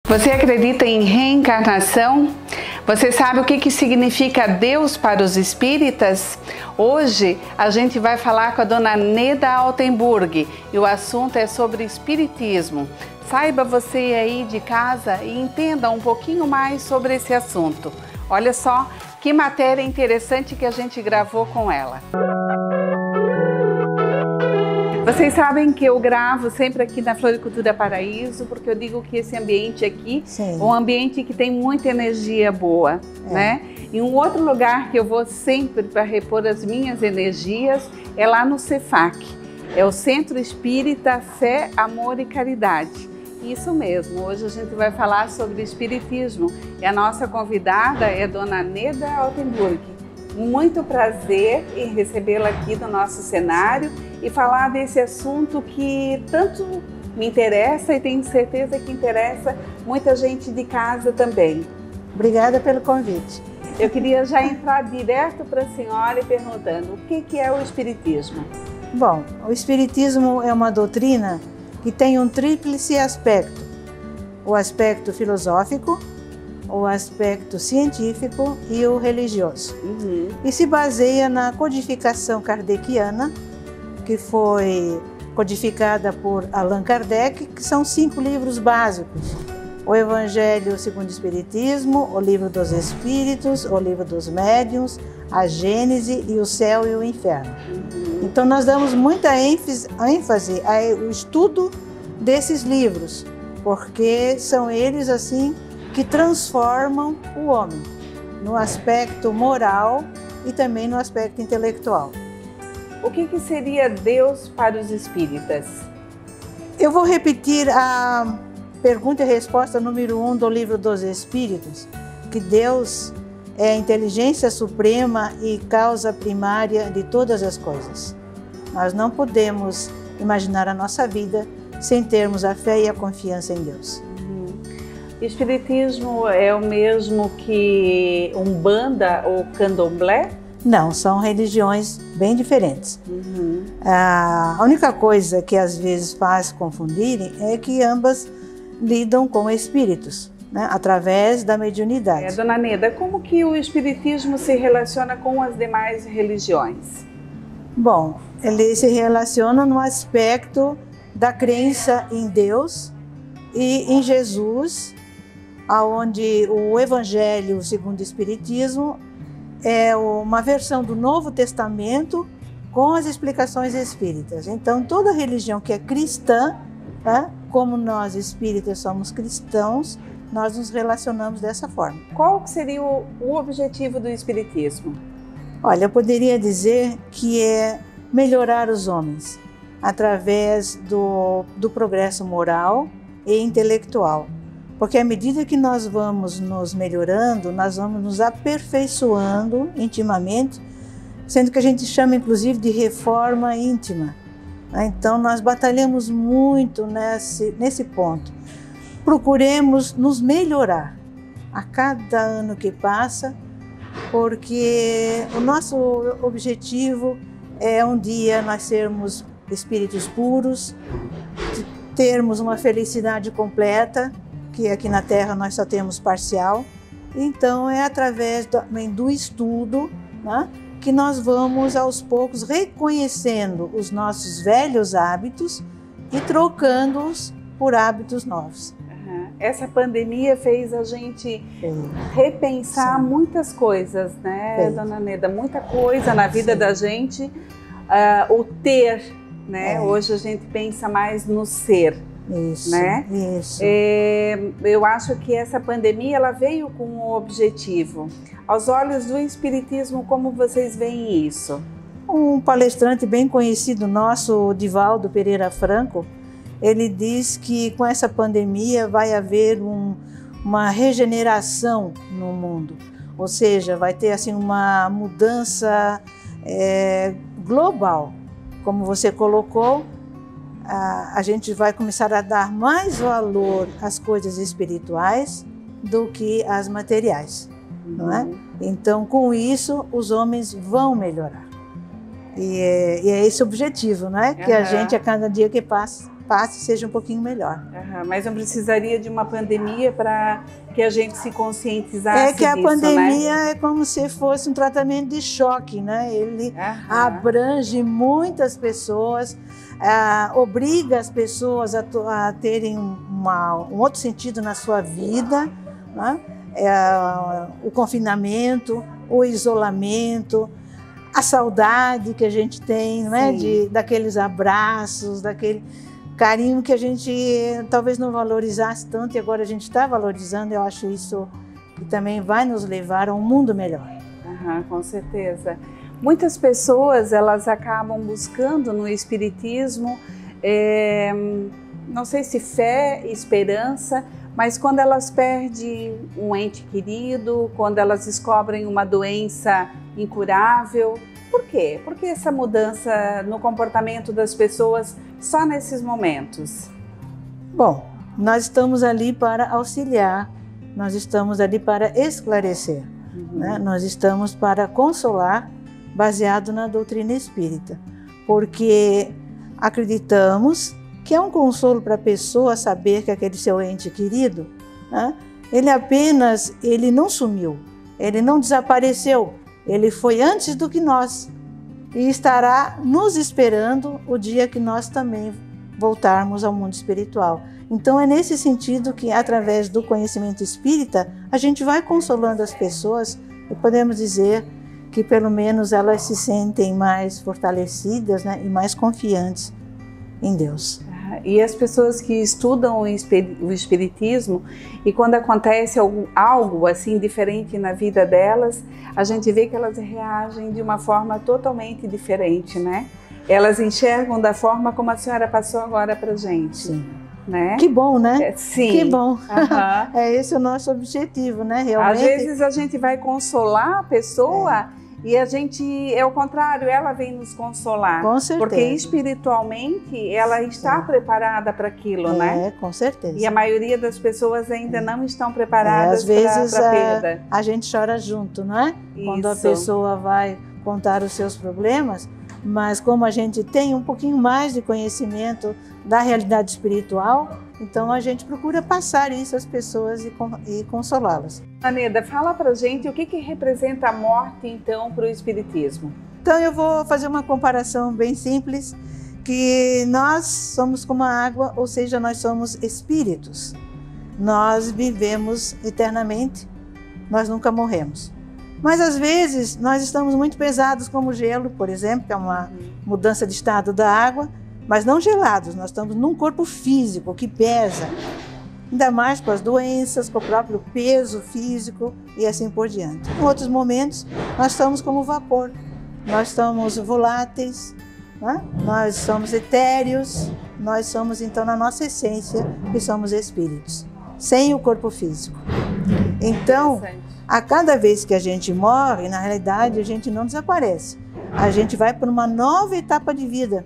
Você acredita em reencarnação? Você sabe o que significa Deus para os espíritas? Hoje a gente vai falar com a dona Neda Altenburg e o assunto é sobre espiritismo. Saiba você aí de casa e entenda um pouquinho mais sobre esse assunto. Olha só que matéria interessante que a gente gravou com ela. Vocês sabem que eu gravo sempre aqui na Floricultura Paraíso, porque eu digo que esse ambiente aqui é um ambiente que tem muita energia boa, né? E um outro lugar que eu vou sempre para repor as minhas energias é lá no CEFAC, é o Centro Espírita Fé, Amor e Caridade. Isso mesmo, hoje a gente vai falar sobre espiritismo e a nossa convidada é a dona Neda Altenburg. Muito prazer em recebê-la aqui no nosso cenário e falar desse assunto que tanto me interessa e tenho certeza que interessa muita gente de casa também. Obrigada pelo convite. Eu queria já entrar direto para a senhora e perguntando o que é o espiritismo? Bom, o espiritismo é uma doutrina que tem um tríplice aspecto: o aspecto filosófico, o aspecto científico e o religioso. E se baseia na codificação kardeciana, que foi codificada por Allan Kardec, que são 5 livros básicos: o Evangelho segundo o Espiritismo, o Livro dos Espíritos, o Livro dos Médiuns, a Gênese e o Céu e o Inferno. Então nós damos muita ênfase ao estudo desses livros, porque são eles assim que transformam o homem no aspecto moral e também no aspecto intelectual. O que seria Deus para os espíritas? Eu vou repetir a pergunta e resposta número 1 do Livro dos Espíritos, que Deus é a inteligência suprema e causa primária de todas as coisas. Nós não podemos imaginar a nossa vida sem termos a fé e a confiança em Deus. Espiritismo é o mesmo que Umbanda ou Candomblé? Não, são religiões bem diferentes. A única coisa que às vezes faz confundirem é que ambas lidam com espíritos, né, através da mediunidade. Dona Neda, como que o espiritismo se relaciona com as demais religiões? Bom, ele se relaciona no aspecto da crença em Deus e em Jesus, aonde o Evangelho segundo o Espiritismo é uma versão do Novo Testamento com as explicações espíritas. Então, toda religião que é cristã, né, como nós espíritas somos cristãos, nós nos relacionamos dessa forma. Qual seria o objetivo do espiritismo? Olha, eu poderia dizer que é melhorar os homens através do progresso moral e intelectual. Porque à medida que nós vamos nos melhorando, nós vamos nos aperfeiçoando intimamente, sendo que a gente chama inclusive de reforma íntima. Então nós batalhamos muito nesse ponto. Procuremos nos melhorar a cada ano que passa, porque o nosso objetivo é um dia nós sermos espíritos puros, termos uma felicidade completa, que aqui na Terra nós só temos parcial. Então é através do estudo, né, que nós vamos aos poucos reconhecendo os nossos velhos hábitos e trocando-os por hábitos novos. Essa pandemia fez a gente repensar muitas coisas, né, Dona Neda? Muita coisa na vida da gente, o ter, né? Hoje a gente pensa mais no ser. Isso, né? Isso. Eu acho que essa pandemia ela veio com um objetivo. Aos olhos do espiritismo, como vocês veem isso? Um palestrante bem conhecido nosso, Divaldo Pereira Franco, ele diz que com essa pandemia vai haver uma regeneração no mundo. Ou seja, vai ter assim uma mudança global. Como você colocou, a gente vai começar a dar mais valor às coisas espirituais do que às materiais, não é? Então, com isso, os homens vão melhorar. E é esse o objetivo, não é? Que a gente, a cada dia que passa, passe e seja um pouquinho melhor. Mas não precisaria de uma pandemia para que a gente se conscientizasse disso, a pandemia, né? É como se fosse um tratamento de choque, né? Ele abrange muitas pessoas, obriga as pessoas a terem um outro sentido na sua vida, né? O confinamento, o isolamento, a saudade que a gente tem, né? Daqueles abraços, daquele carinho que a gente talvez não valorizasse tanto e agora a gente está valorizando. Eu acho isso que também vai nos levar a um mundo melhor. Com certeza. Muitas pessoas, elas acabam buscando no espiritismo, não sei se fé, esperança, mas quando elas perdem um ente querido, quando elas descobrem uma doença incurável. Por quê? Por que essa mudança no comportamento das pessoas só nesses momentos? Bom, nós estamos ali para auxiliar, nós estamos ali para esclarecer, né? Nós estamos para consolar, baseado na doutrina espírita, porque acreditamos que é um consolo para a pessoa saber que aquele seu ente querido, né, ele não sumiu, ele não desapareceu, ele foi antes do que nós e estará nos esperando o dia que nós também voltarmos ao mundo espiritual. Então é nesse sentido que, através do conhecimento espírita, a gente vai consolando as pessoas e podemos dizer que pelo menos elas se sentem mais fortalecidas, né, e mais confiantes em Deus. E as pessoas que estudam o espiritismo e quando acontece algo assim diferente na vida delas, a gente vê que elas reagem de uma forma totalmente diferente, né? Elas enxergam da forma como a senhora passou agora pra gente. Sim. Né? Que bom, né? Sim. Que bom. É esse o nosso objetivo, né? Realmente. Às vezes a gente vai consolar a pessoa e a gente, é o contrário, ela vem nos consolar. Com certeza. Porque espiritualmente ela está preparada para aquilo, né? É, com certeza. E a maioria das pessoas ainda não estão preparadas às vezes para a perda. A gente chora junto, não é? Isso. Quando a pessoa vai contar os seus problemas, mas como a gente tem um pouquinho mais de conhecimento da realidade espiritual, então a gente procura passar isso às pessoas e consolá-las. Aneda, fala pra gente o que representa a morte então para o espiritismo. Então eu vou fazer uma comparação bem simples, que nós somos como a água, ou seja, nós somos espíritos. Nós vivemos eternamente, nós nunca morremos. Mas às vezes nós estamos muito pesados como o gelo, por exemplo, que é uma mudança de estado da água, mas não gelados, nós estamos num corpo físico que pesa, ainda mais com as doenças, com o próprio peso físico e assim por diante. Em outros momentos nós estamos como vapor, nós estamos voláteis, né? Nós somos etéreos, nós somos então na nossa essência que somos espíritos, sem o corpo físico. Então, a cada vez que a gente morre, na realidade, a gente não desaparece. A gente vai para uma nova etapa de vida,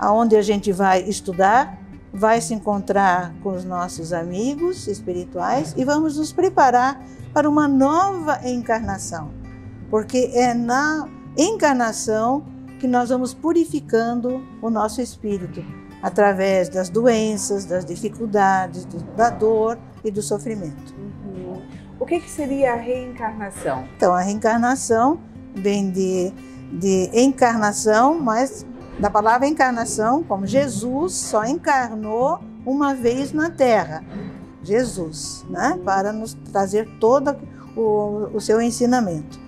onde a gente vai estudar, vai se encontrar com os nossos amigos espirituais e vamos nos preparar para uma nova encarnação. Porque é na encarnação que nós vamos purificando o nosso espírito, através das doenças, das dificuldades, da dor e do sofrimento. O que seria a reencarnação? Então, a reencarnação vem de encarnação, mas da palavra encarnação, como Jesus só encarnou uma vez na Terra. Jesus, né? Para nos trazer todo o seu ensinamento.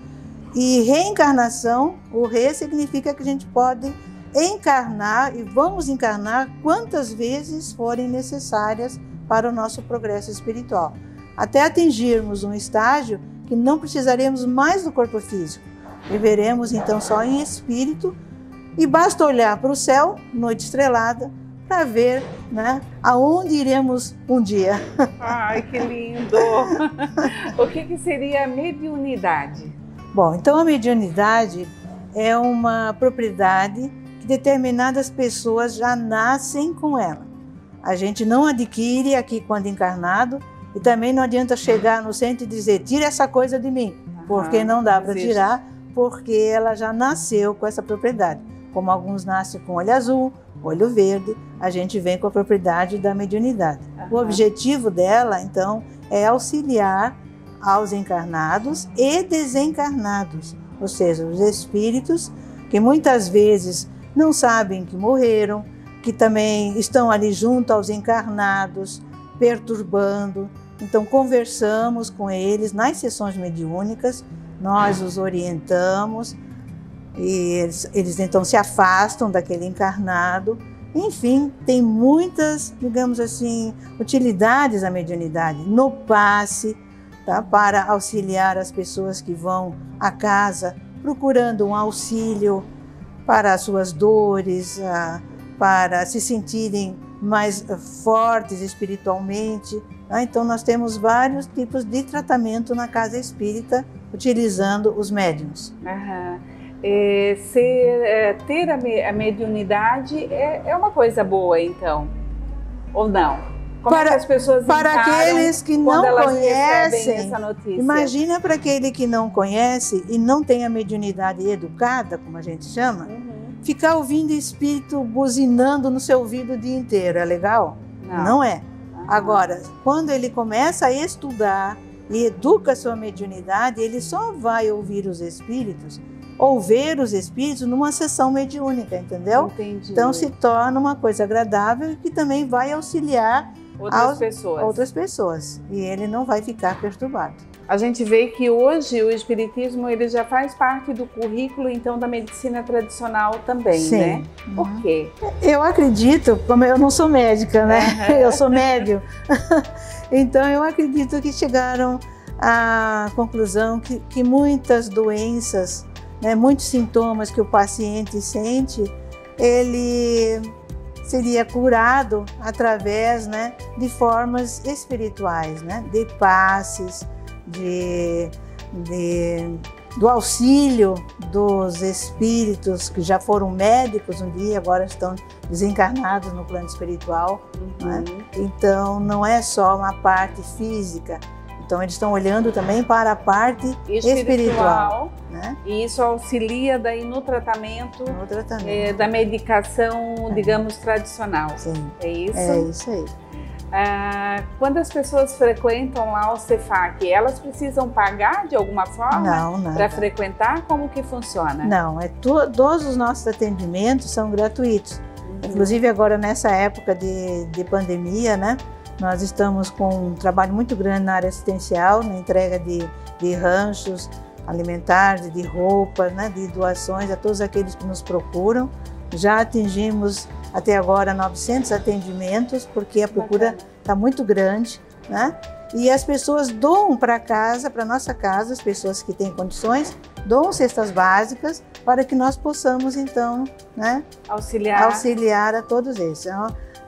E reencarnação, o re significa que a gente pode encarnar e vamos encarnar quantas vezes forem necessárias para o nosso progresso espiritual, até atingirmos um estágio que não precisaremos mais do corpo físico. Viveremos então só em espírito e basta olhar para o céu, noite estrelada, para ver, né, aonde iremos um dia. Ai, que lindo! O que seria a mediunidade? Bom, então a mediunidade é uma propriedade que determinadas pessoas já nascem com ela. A gente não adquire aqui quando encarnado e também não adianta chegar no centro e dizer, tira essa coisa de mim, porque não dá para tirar, porque ela já nasceu com essa propriedade. Como alguns nascem com olho azul, olho verde, a gente vem com a propriedade da mediunidade. O objetivo dela, então, é auxiliar aos encarnados e desencarnados, ou seja, os espíritos que muitas vezes não sabem que morreram, que também estão ali junto aos encarnados, perturbando. Então, conversamos com eles nas sessões mediúnicas, nós os orientamos, e eles então se afastam daquele encarnado. Enfim, tem muitas, digamos assim, utilidades a mediunidade no passe, tá? Para auxiliar as pessoas que vão à casa procurando um auxílio para as suas dores, para se sentirem mais fortes espiritualmente. Então, nós temos vários tipos de tratamento na casa espírita, utilizando os médiuns. Ter a mediunidade é uma coisa boa, então? Ou não? Como é que as pessoas para aqueles que não conhecem, essa notícia? Imagina para aquele que não conhece e não tem a mediunidade educada, como a gente chama, ficar ouvindo espírito buzinando no seu ouvido o dia inteiro. É legal? Não é. Agora, quando ele começa a estudar e educa a sua mediunidade, ele só vai ouvir os espíritos ou ver os espíritos numa sessão mediúnica, entendeu? Entendi. Então se torna uma coisa agradável e que também vai auxiliar outras pessoas. E ele não vai ficar perturbado. A gente vê que hoje o espiritismo ele já faz parte do currículo então da medicina tradicional também, sim, né? Por quê? Eu acredito, como eu não sou médica, né? Eu sou médium. Então eu acredito que chegaram à conclusão que muitas doenças, né, muitos sintomas que o paciente sente, ele seria curado através, né, de formas espirituais, né, de passes, do auxílio dos espíritos que já foram médicos um dia, agora estão desencarnados no plano espiritual. Né? Então não é só uma parte física, então eles estão olhando também para a parte espiritual, né? E isso auxilia daí no tratamento, da medicação, digamos, tradicional. Sim. É isso? É isso aí. Quando as pessoas frequentam lá o Cefac, elas precisam pagar de alguma forma para frequentar? Como que funciona? Não, todos os nossos atendimentos são gratuitos. Inclusive agora nessa época de pandemia, né? Nós estamos com um trabalho muito grande na área assistencial, na entrega de ranchos alimentares, de roupas, né, de doações a todos aqueles que nos procuram. Já atingimos até agora 900 atendimentos, porque a procura está muito grande, né? E as pessoas doam para casa, para nossa casa, as pessoas que têm condições, doam cestas básicas para que nós possamos então, né, auxiliar a todos esses.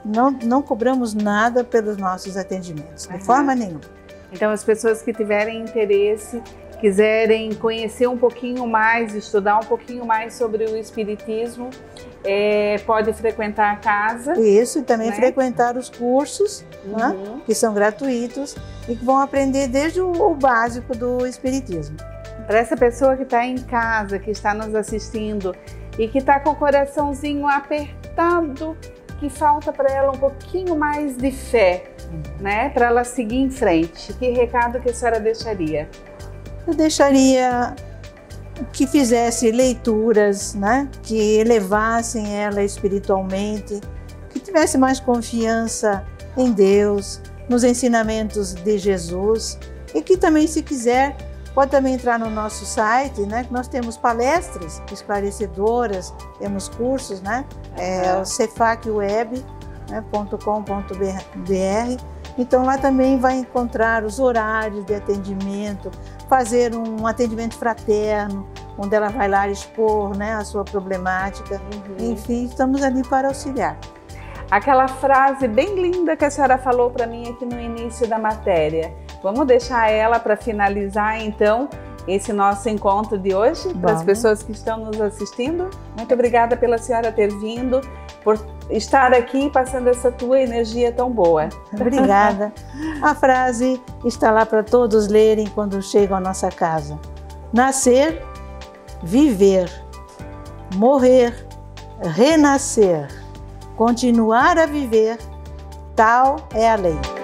Não cobramos nada pelos nossos atendimentos, de forma nenhuma. Então, as pessoas que tiverem interesse, quiserem conhecer um pouquinho mais, estudar um pouquinho mais sobre o espiritismo, pode frequentar a casa. Isso, e também frequentar os cursos, né, que são gratuitos e que vão aprender desde o básico do espiritismo. Para essa pessoa que está em casa, que está nos assistindo e que está com o coraçãozinho apertado, que falta para ela um pouquinho mais de fé, né, para ela seguir em frente, que recado que a senhora deixaria? Eu deixaria que fizesse leituras, né, que elevassem ela espiritualmente, que tivesse mais confiança em Deus, nos ensinamentos de Jesus, e que também, se quiser, pode também entrar no nosso site, né, que nós temos palestras esclarecedoras, temos cursos, né, o cefacweb.com.br. Então lá também vai encontrar os horários de atendimento, fazer um atendimento fraterno, onde ela vai lá expor, né, a sua problemática. Enfim, estamos ali para auxiliar. Aquela frase bem linda que a senhora falou para mim aqui no início da matéria, vamos deixar ela para finalizar então esse nosso encontro de hoje, para as pessoas que estão nos assistindo. Muito obrigada pela senhora ter vindo, por estar aqui passando essa tua energia tão boa. Obrigada. A frase está lá para todos lerem quando chegam à nossa casa. Nascer, viver, morrer, renascer. continuar a viver, tal é a lei.